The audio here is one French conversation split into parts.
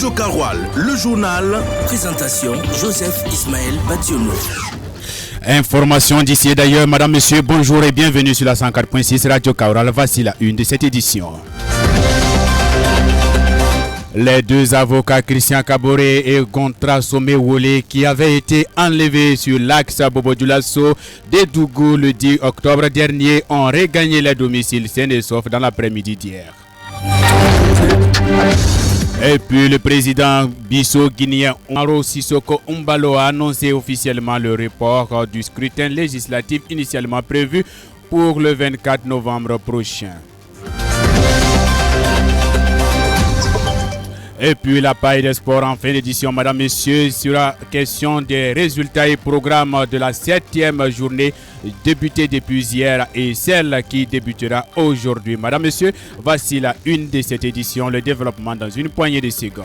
Radio Karoual, le journal. Présentation Joseph Ismaël Bationo. Information d'ici et d'ailleurs, madame, monsieur, bonjour et bienvenue sur la 104.6 Radio Karoual. Voici la une de cette édition. Les deux avocats Christian Kaboré et Gontra Somewole qui avaient été enlevés sur l'axe Bobo-Dioulasso de Dougou le 10 octobre dernier ont regagné leur domicile sain et sauf dans l'après-midi d'hier. Et puis le président Bissau-Guinéen Umaro Sissoko Umbalo a annoncé officiellement le report du scrutin législatif initialement prévu pour le 24 novembre prochain. Et puis la paille des sports en fin d'édition, madame, messieurs, sur la question des résultats et programmes de la 7e journée débutée depuis hier et celle qui débutera aujourd'hui. Madame, messieurs, voici la une de cette édition, le développement dans une poignée de secondes.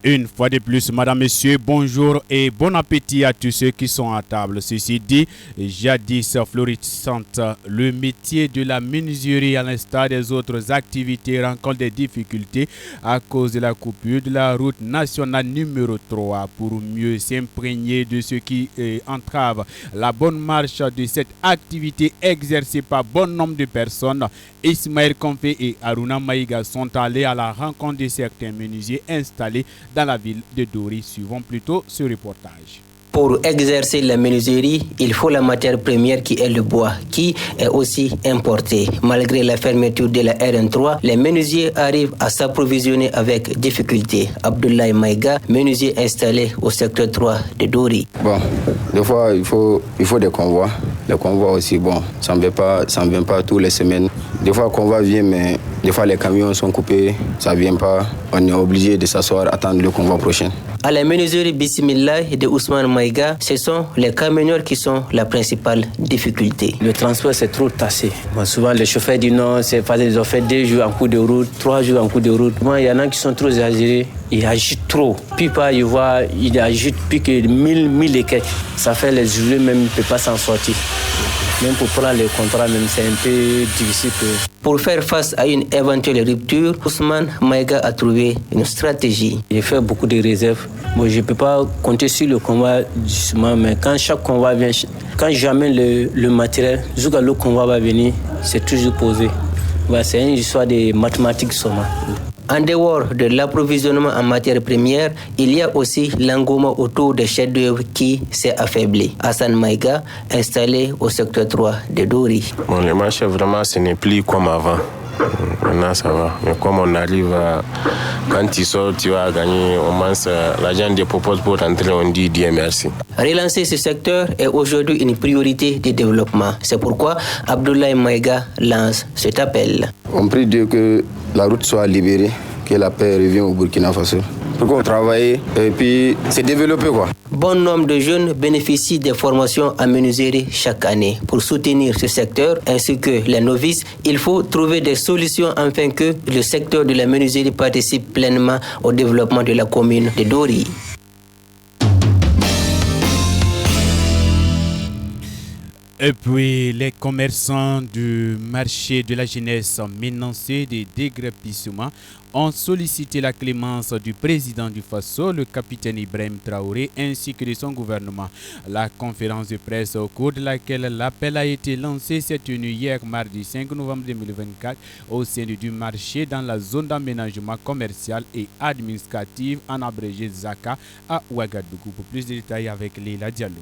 Une fois de plus, madame, messieurs, bonjour et bon appétit à tous ceux qui sont à table. Ceci dit, jadis florissante, le métier de la menuiserie, à l'instar des autres activités, rencontre des difficultés à cause de la coupure de la route nationale numéro 3. Pour mieux s'imprégner de ce qui entrave la bonne marche de cette activité exercée par bon nombre de personnes, Ismaël Konfé et Aruna Maïga sont allés à la rencontre de certains menuisiers installés dans la ville de Dori. Suivons plutôt ce reportage. Pour exercer la menuiserie, il faut la matière première qui est le bois, qui est aussi importé. Malgré la fermeture de la RN3, les menuisiers arrivent à s'approvisionner avec difficulté. Abdoulaye Maïga, menuisier installé au secteur 3 de Dori. Bon, des fois, il faut des convois. Les convois aussi, bon, ça ne vient pas toutes les semaines. Des fois, le convoi vient, mais des fois, les camions sont coupés, ça ne vient pas. On est obligé de s'asseoir, attendre le convoi prochain. À la menuiserie Bismillah de Ousmane Maïga, ce sont les camionneurs qui sont la principale difficulté. Le transport, c'est trop tassé. Bon, souvent, les chauffeurs disent non, ils ont fait 2 jours en cours de route, 3 jours en cours de route. Bon, il y en a qui sont trop exagérés, ils agitent trop. Puis, ils agitent plus que 1000 et quelques. Ça fait les journées, même, ils ne peuvent pas s'en sortir. Même pour prendre les contrats, même, c'est un peu difficile. Pour faire face à une éventuelle rupture, Ousmane Maïga a trouvé une stratégie. J'ai fait beaucoup de réserves. Bon, je ne peux pas compter sur le convoi justement, mais quand chaque convoi vient, quand j'amène le matériel, jusqu'à le convoi va venir, c'est toujours posé. Ouais, c'est une histoire de mathématiques seulement. En dehors de l'approvisionnement en matières premières, il y a aussi l'engouement autour des chefs d'œuvre qui s'est affaibli. Hassan Maïga, installé au secteur 3 de Dori. Bon, le marché, vraiment, ce n'est plus comme avant. Maintenant, ça va. Mais comme on arrive quand tu sors, tu vas gagner. Au moins, l'agent te propose pour rentrer, on dit Dieu merci. Relancer ce secteur est aujourd'hui une priorité de développement. C'est pourquoi Abdoulaye Maïga lance cet appel. On prie Dieu que la route soit libérée, que la paix revienne au Burkina Faso. Pour qu'on travaille et puis se développer quoi. Bon nombre de jeunes bénéficient des formations en menuiserie chaque année. Pour soutenir ce secteur ainsi que les novices, il faut trouver des solutions afin que le secteur de la menuiserie participe pleinement au développement de la commune de Dori. Et puis, les commerçants du marché de la jeunesse menacés de déguerpissement ont sollicité la clémence du président du Faso, le capitaine Ibrahim Traoré, ainsi que de son gouvernement. La conférence de presse au cours de laquelle l'appel a été lancé s'est tenue hier mardi 5 novembre 2024 au sein du marché dans la zone d'aménagement commercial et administratif en abrégé Zaka à Ouagadougou. Pour plus de détails avec Leila Diallo.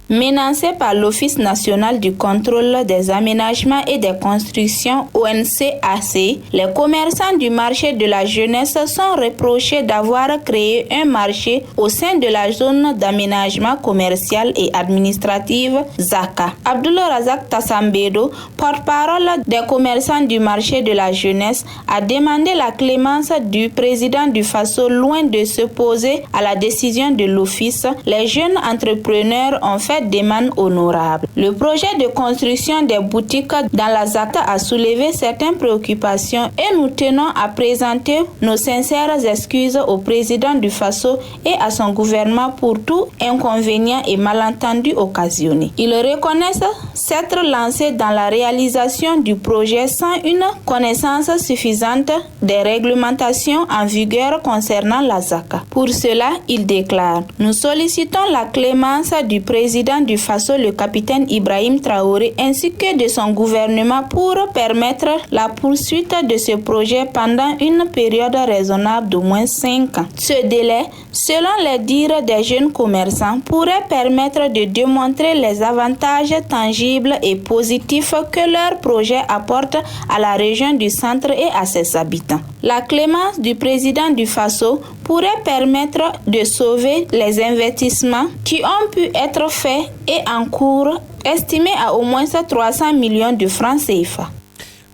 Menacés par l'Office national du contrôle des aménagements et des constructions ONCAC, les commerçants du marché de la jeunesse sont reprochés d'avoir créé un marché au sein de la zone d'aménagement commercial et administratif Zaka. Abdoulaye Razak Tassambedo, porte-parole des commerçants du marché de la jeunesse, a demandé la clémence du président du Faso. Loin de s'opposer à la décision de l'Office, les jeunes entrepreneurs ont fait cette demande honorable. Le projet de construction des boutiques dans la Zaka a soulevé certaines préoccupations et nous tenons à présenter nos sincères excuses au président du Faso et à son gouvernement pour tout inconvénient et malentendu occasionné. Ils reconnaissent s'être lancés dans la réalisation du projet sans une connaissance suffisante des réglementations en vigueur concernant la Zaka. Pour cela, ils déclarent: nous sollicitons la clémence du président du Faso, le capitaine Ibrahim Traoré, ainsi que de son gouvernement pour permettre la poursuite de ce projet pendant une période raisonnable d'au moins 5 ans. Ce délai, selon les dires des jeunes commerçants, pourrait permettre de démontrer les avantages tangibles et positifs que leur projet apporte à la région du centre et à ses habitants. La clémence du président du Faso pourrait permettre de sauver les investissements qui ont pu être faits et en cours, estimés à au moins 300 millions de francs CFA.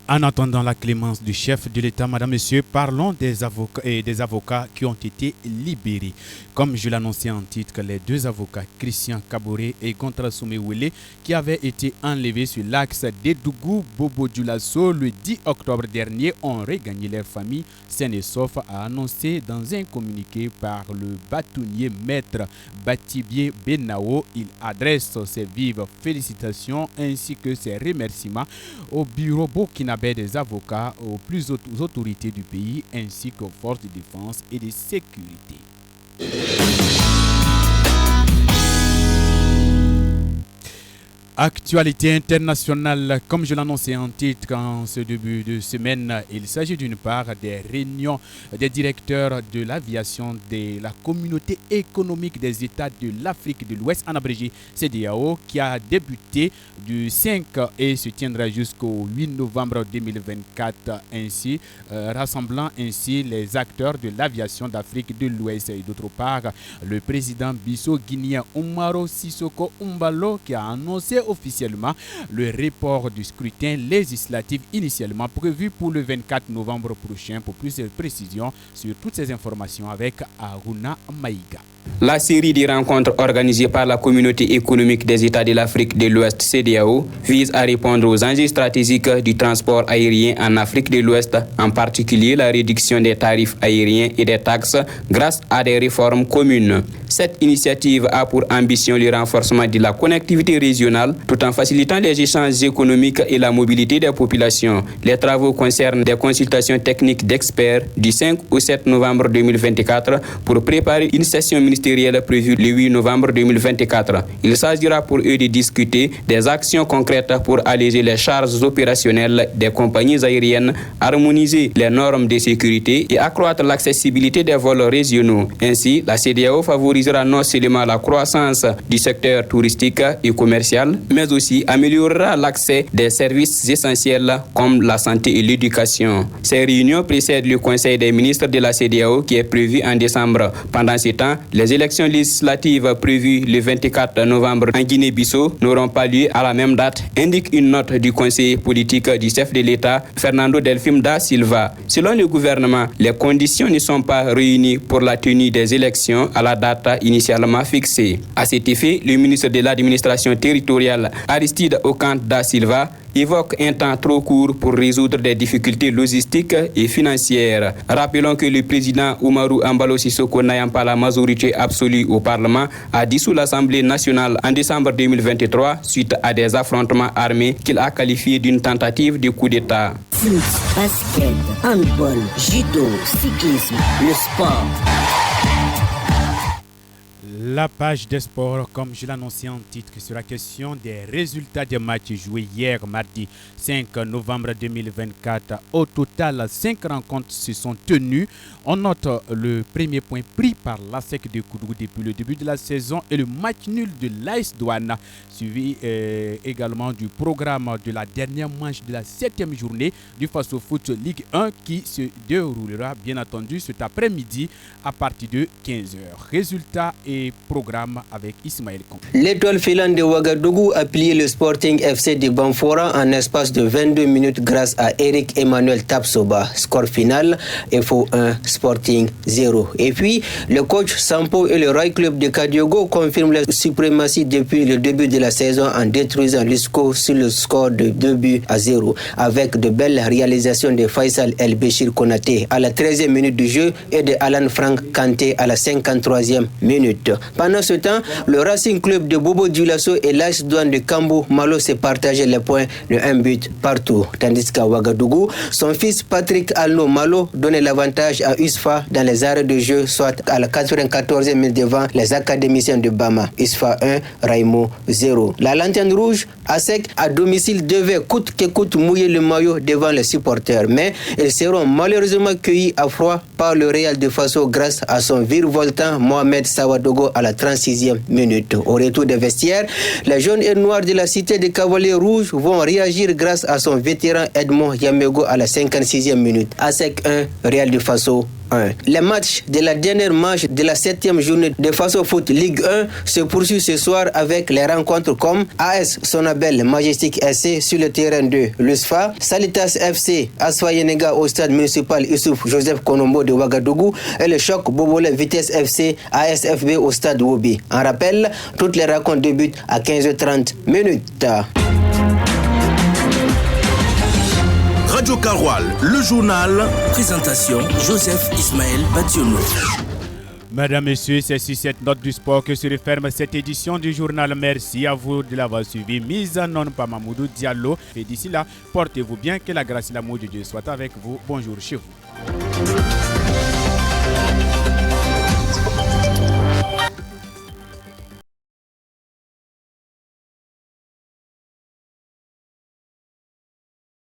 En attendant la clémence du chef de l'État, Madame, Monsieur, parlons des avocats qui ont été libérés. Comme je l'annonçais en titre, les deux avocats, Christian Kaboré et Gontra Soumewele, qui avaient été enlevés sur l'axe d'Edougou-Bobo-Dioulasso le 10 octobre dernier, ont regagné leur famille saine et sauf, a annoncé dans un communiqué par le bâtonnier maître Batibie Benao. Il adresse ses vives félicitations ainsi que ses remerciements au bureau burkinabé des avocats, aux plus hautes autorités du pays ainsi qu'aux forces de défense et de sécurité. Actualité internationale, comme je l'annonçais en titre en ce début de semaine, il s'agit d'une part des réunions des directeurs de l'aviation de la communauté économique des États de l'Afrique de l'Ouest, en abrégé CEDEAO, qui a débuté du 5 et se tiendra jusqu'au 8 novembre 2024, ainsi rassemblant ainsi les acteurs de l'aviation d'Afrique de l'Ouest. Et d'autre part, le président bissau-guinéen Umaro Sissoko Umbalo qui a annoncé officiellement le report du scrutin législatif initialement prévu pour le 24 novembre prochain. Pour plus de précisions sur toutes ces informations avec Aruna Maïga. La série de rencontres organisées par la communauté économique des États de l'Afrique de l'Ouest CEDEAO vise à répondre aux enjeux stratégiques du transport aérien en Afrique de l'Ouest, en particulier la réduction des tarifs aériens et des taxes grâce à des réformes communes. Cette initiative a pour ambition le renforcement de la connectivité régionale tout en facilitant les échanges économiques et la mobilité des populations. Les travaux concernent des consultations techniques d'experts du 5 au 7 novembre 2024 pour préparer une session ministérielle prévue le 8 novembre 2024. Il s'agira pour eux de discuter des actions concrètes pour alléger les charges opérationnelles des compagnies aériennes, harmoniser les normes de sécurité et accroître l'accessibilité des vols régionaux. Ainsi, la CEDEAO favorisera non seulement la croissance du secteur touristique et commercial, mais aussi améliorera l'accès des services essentiels comme la santé et l'éducation. Ces réunions précèdent le Conseil des ministres de la CEDEAO qui est prévu en décembre. Pendant ce temps, les élections législatives prévues le 24 novembre en Guinée-Bissau n'auront pas lieu à la même date, indique une note du conseiller politique du chef de l'État, Fernando Delfim da Silva. Selon le gouvernement, les conditions ne sont pas réunies pour la tenue des élections à la date initialement fixée. À cet effet, le ministre de l'administration territoriale, Aristide Okant da Silva, évoque un temps trop court pour résoudre des difficultés logistiques et financières. Rappelons que le président Umaru Embalo Sissoko, n'ayant pas la majorité absolue au Parlement, a dissous l'Assemblée nationale en décembre 2023 suite à des affrontements armés qu'il a qualifiés d'une tentative de coup d'État. Foot, basket, handball, judo, cyclisme, le sport. La page des sports, comme je l'annonçais en titre, sur la question des résultats des matchs joués hier, mardi 5 novembre 2024. Au total, 5 rencontres se sont tenues. On note le premier point pris par l'ASEC de Koudougou depuis le début de la saison et le match nul de l'AS Douane, suivi également du programme de la dernière manche de la 7e journée du Faso Foot Ligue 1 qui se déroulera bien entendu cet après-midi à partir de 15h. Résultats et programme avec Ismaël Kon. L'étoile filante de Ouagadougou a plié le Sporting FC de Banfora en espace de 22 minutes grâce à Eric Emmanuel Tapsoba. Score final, FO 1, Sporting 0. Et puis, le coach Sampo et le Roy Club de Kadiogo confirment la suprématie depuis le début de la saison en détruisant l'ISCO sur le score de 2-0 avec de belles réalisations de Faisal El Béchir Konaté à la 13e minute du jeu et de Alan Frank Kanté à la 53e minute. Pendant ce temps, le Racing Club de Bobo Dioulasso et l'AS Douane de Kambo Malo s'est partagé les points de 1 but partout. Tandis qu'à Ouagadougou, son fils Patrick Alno Malo donnait l'avantage à USFA dans les arrêts de jeu, soit à la 94e minute devant les académiciens de Bama. USFA 1, Raimo 0. La lanterne rouge, ASEC, à domicile devait coûte que coûte mouiller le maillot devant les supporters. Mais ils seront malheureusement cueillis à froid par le Real de Faso grâce à son virevoltant Mohamed Sawadogo à la 36e minute. Au retour des vestiaires, les jaunes et noirs de la cité des Cavaliers Rouges vont réagir grâce à son vétéran Edmond Yamego à la 56e minute. ASEC 1, Real de Faso 1. Les matchs de la dernière manche de la 7e journée de Faso Foot Ligue 1 se poursuivent ce soir avec les rencontres comme AS Sonabel Majestic SC sur le terrain de l'USFA, Salitas FC Asfa Yenega au stade municipal Youssouf Joseph Konombo de Ouagadougou et le choc Bobole Vitesse FC ASFB au stade Wobi. En rappel, toutes les rencontres débutent à 15h30 minutes. Radio Karoual, le journal. Présentation, Joseph Ismaël Bationo. Mesdames, Messieurs, c'est sur cette note du sport que se referme cette édition du journal. Merci à vous de l'avoir suivi. Mise en onde par Mamoudou Diallo. Et d'ici là, portez-vous bien, que la grâce et l'amour de Dieu soient avec vous. Bonjour chez vous.